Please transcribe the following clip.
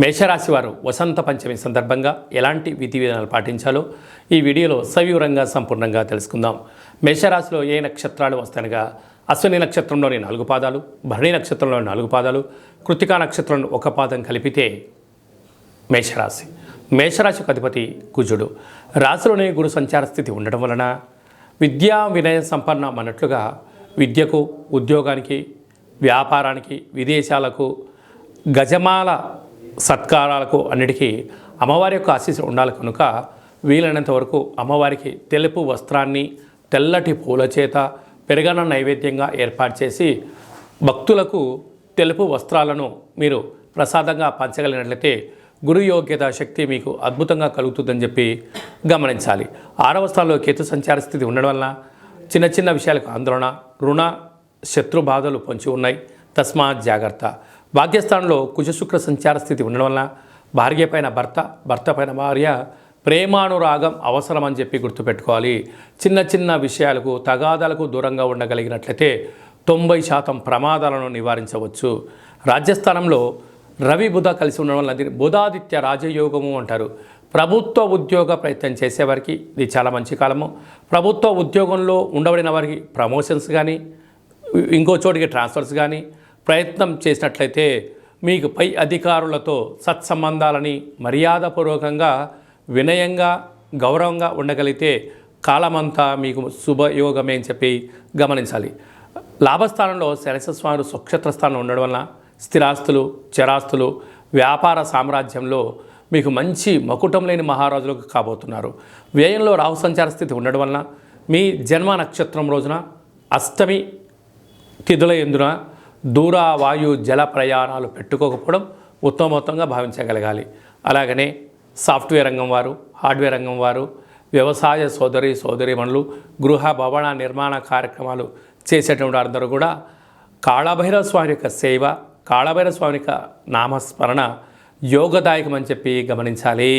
మేషరాశి వారు వసంత పంచమి సందర్భంగా ఎలాంటి విధి విధానాలు పాటించాలో ఈ వీడియోలో సవివరంగా సంపూర్ణంగా తెలుసుకుందాం. మేషరాశిలో ఏ నక్షత్రాలు వస్తాయనగా అశ్విని నక్షత్రంలోని 4 పాదాలు, భరణి నక్షత్రంలోని 4 పాదాలు, కృత్తికా నక్షత్రంలో 1 పాదం కలిపితే మేషరాశి. మేషరాశికి అధిపతి కుజుడు. రాశిలోనే గురు సంచార స్థితి ఉండడం వలన విద్యా వినయ సంపన్నం అన్నట్లుగా విద్యకు, ఉద్యోగానికి, వ్యాపారానికి, విదేశాలకు, గజమాల సత్కారాలకు అన్నిటికీ అమ్మవారి యొక్క ఆశీస్సులు ఉండాలి కనుక వీలైనంత వరకు అమ్మవారికి తెలుపు వస్త్రాన్ని తెల్లటి పూల చేత పెరగన నైవేద్యంగా ఏర్పాటు చేసి భక్తులకు తెలుపు వస్త్రాలను మీరు ప్రసాదంగా పంచగలిగినట్లయితే గురు యోగ్యత శక్తి మీకు అద్భుతంగా కలుగుతుందని చెప్పి గమనించాలి. 6వ స్థానంలో కేతు సంచార స్థితి ఉండడం వలన చిన్న చిన్న విషయాలకు ఆందోళన, రుణ శత్రు బాధలు పొంచి ఉన్నాయి. తస్మాత్ జాగ్రత్త. భాగ్యస్థానంలో కుజశుక్ర సంచార స్థితి ఉండడం వలన భార్య పైన భర్త, భర్త పైన భార్య ప్రేమానురాగం అవసరం అని చెప్పి గుర్తుపెట్టుకోవాలి. చిన్న చిన్న విషయాలకు తగాదాలకు దూరంగా ఉండగలిగినట్లయితే 90% ప్రమాదాలను నివారించవచ్చు. రాజ్యస్థానంలో రవి బుధ కలిసి ఉండడం వల్ల బుధాదిత్య రాజయోగము అంటారు. ప్రభుత్వ ఉద్యోగ ప్రయత్నం చేసేవారికి ఇది చాలా మంచి కాలము. ప్రభుత్వ ఉద్యోగంలో ఉండబడిన వారికి ప్రమోషన్స్ కానీ ఇంకో చోటికి ట్రాన్స్ఫర్స్ కానీ ప్రయత్నం చేసినట్లయితే మీకు పై అధికారులతో సత్సంబంధాలని మర్యాదపూర్వకంగా వినయంగా గౌరవంగా ఉండగలిగితే కాలమంతా మీకు శుభయోగమే అని చెప్పి గమనించాలి. లాభస్థానంలో శనిస్వామి స్వక్షేత్ర స్థానం ఉండడం వలన స్థిరాస్తులు, చరాస్తులు, వ్యాపార సామ్రాజ్యంలో మీకు మంచి మకుటం లేని మహారాజులకు కాబోతున్నారు. వ్యయంలో రాహు సంచార స్థితి ఉండడం వలన మీ జన్మ నక్షత్రం రోజున అష్టమి తిథుల ఎందున దూర వాయు జల ప్రయాణాలు పెట్టుకోకపోవడం ఉత్తమోత్తంగా భావించగలగాలి. అలాగనే సాఫ్ట్వేర్ రంగం వారు, హార్డ్వేర్ రంగం వారు, వ్యవసాయ సోదరీమణులు, గృహ భవన నిర్మాణ కార్యక్రమాలు చేసేటువంటి అందరూ కూడా కాళభైరవ స్వామి యొక్క సేవ, కాళభైరవ స్వామి యొక్క నామస్మరణ యోగదాయకమని చెప్పి గమనించాలి.